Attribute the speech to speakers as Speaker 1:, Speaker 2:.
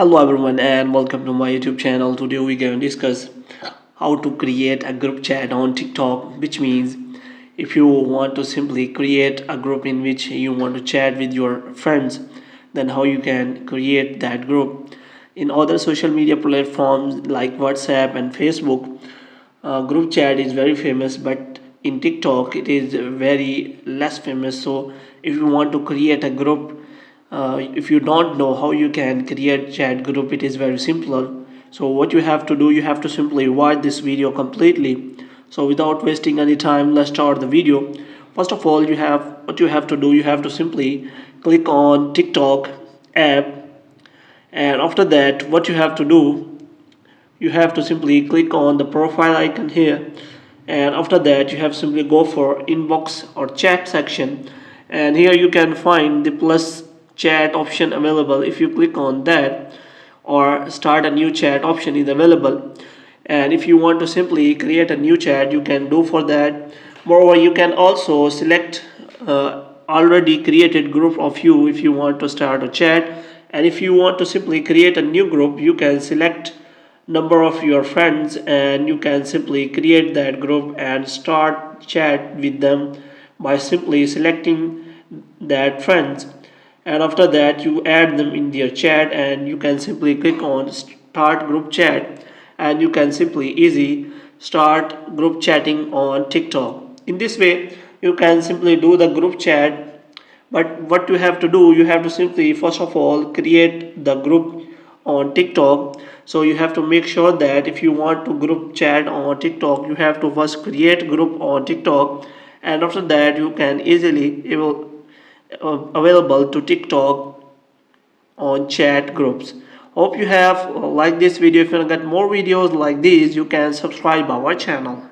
Speaker 1: Hello everyone and welcome to my YouTube channel. Today we're going to discuss how to create a group chat on TikTok, which means if you want to simply create a group in which you want to chat with your friends, then how you can create that group. In other social media platforms like WhatsApp and Facebook, group chat is very famous, but in TikTok it is very less famous. So if you want to create a group, if you don't know how you can create chat group, it is very simple. So what you have to do, you have to simply watch this video completely. So without wasting any time, let's start the video. First of all, what you have to do, you have to simply click on TikTok app, and after that what you have to do, you have to simply click on the profile icon here, and after that you have simply go for inbox or chat section, and here you can find the plus chat option available. If you click on that, or start a new chat option is available, and if you want to simply create a new chat, you can do for that. Moreover, you can also select already created group of you if you want to start a chat, and if you want to simply create a new group, you can select number of your friends and you can simply create that group and start chat with them by simply selecting that friends, and after that you add them in their chat and you can simply click on start group chat, and you can simply easy start group chatting on TikTok. In this way you can simply do the group chat. But what you have to do, you have to simply first of all create the group on TikTok. So you have to make sure that if you want to group chat on TikTok, you have to first create group on TikTok, and after that you can easily available to TikTok on chat groups. Hope you have liked this video. If you want to get more videos like these, you can subscribe our channel.